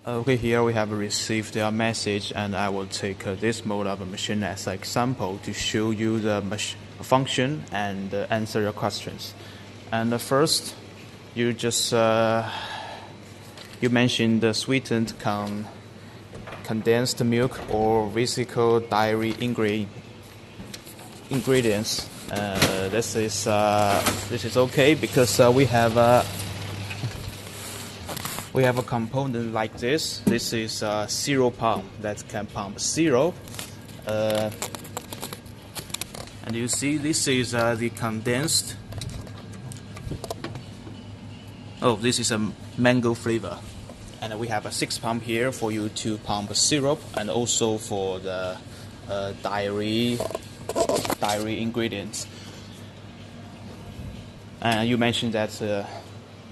Okay, here we have received a message, and I will take this mode of a machine as an example to show you the function and answer your questions. And first, you just you mentioned the sweetened condensed milk or physical dairy ingredients. This is okay because we have a component like this. This is a zero pump that can pump zero. And you see this is the condensed. Oh, this is a mango flavor. And we have a 6 pump here for you to pump syrup and also for the dairy ingredients. And you mentioned that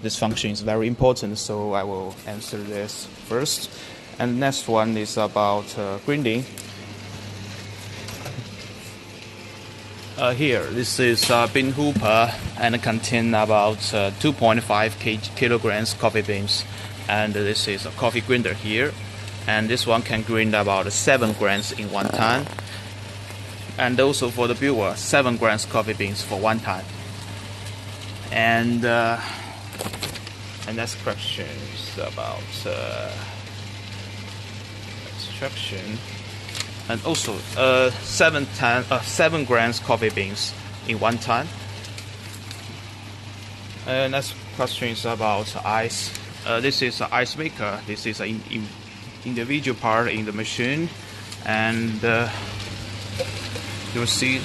this function is very important, so I will answer this first. And the next one is about grinding. Here, this is bean hooper and it contains about 2.5 kilograms coffee beans. And this is a coffee grinder here. And this one can grind about 7 grams in one time. And also for the brewer, 7 grams coffee beans for one time. And next question is about extraction, and also 7 grams coffee beans in one time. Next question is about ice. This is an ice maker. This is an individual part in the machine, and you'll see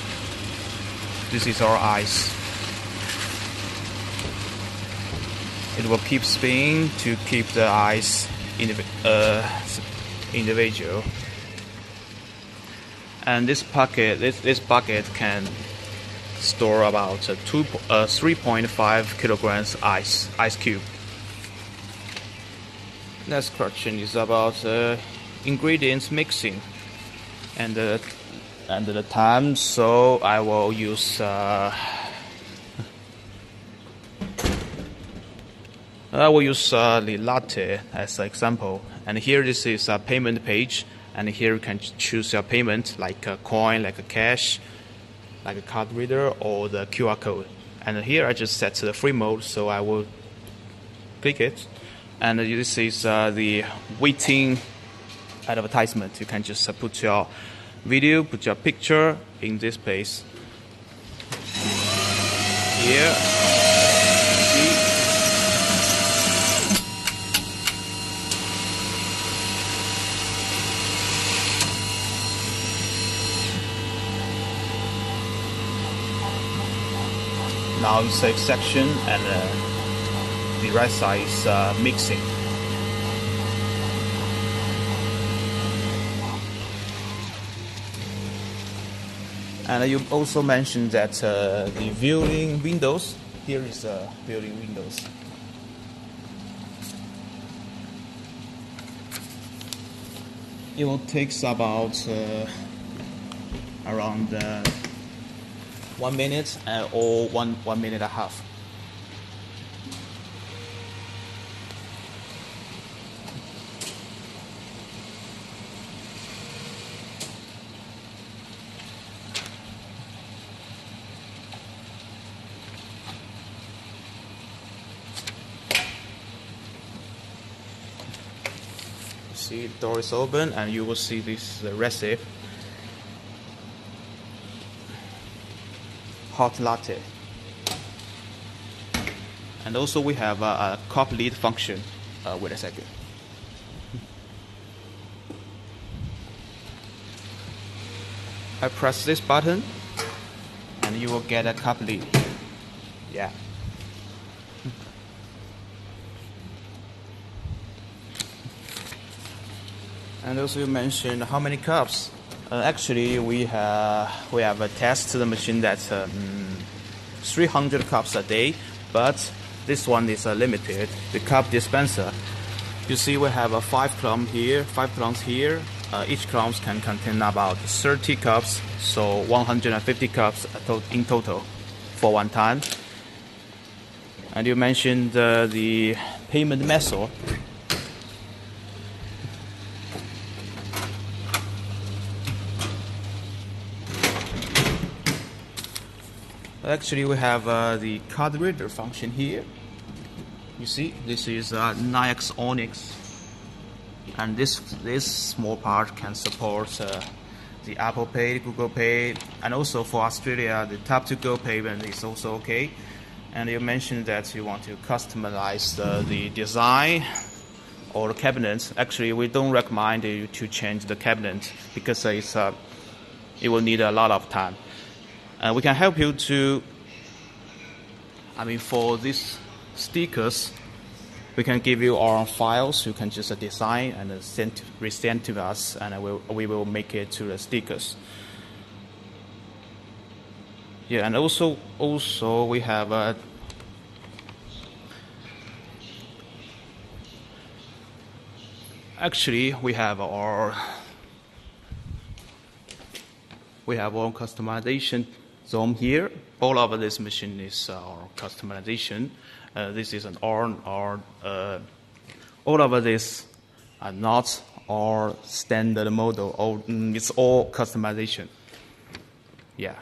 this is our ice. It will keep spinning to keep the ice individual. And this bucket can store about 3.5 kilograms ice cube. Next question is about ingredients mixing and the time. So I will use. I will use the latte as an example. And here this is a payment page. And here you can choose your payment, like a coin, like a cash, like a card reader, or the QR code. And here I just set the free mode, so I will click it. And this is the waiting advertisement. You can just put your video, put your picture in this place. Here. Now you save section, and the right side is mixing. And you also mentioned that the viewing windows. Here is viewing windows. It will take about around 1 minute or one minute and a half. See, the door is open, and you will see this recipe. Hot latte. And also we have a cup lid function. Wait a second. I press this button and you will get a cup lid. Yeah. And also you mentioned how many cups. Actually, we have a test to the machine that's 300 cups a day, but this one is limited. The cup dispenser. You see, we have a 5 clumps here. Each clump can contain about 30 cups, so 150 cups in total for one time. And you mentioned the payment method. Actually, we have the card reader function here. You see, this is 9X Onyx, and this small part can support the Apple Pay, Google Pay, and also for Australia, the Tap to Go payment is also okay. And you mentioned that you want to customize the design or the cabinet. Actually, we don't recommend you to change the cabinet because it will need a lot of time. We can help you to, for these stickers, we can give you our files. You can just design and resend to us, and we will make it to the stickers. Yeah, and also we have actually we have our customization zone here. All of this machine is our customization. This is an all of this are not our standard model. It's all customization. Yeah.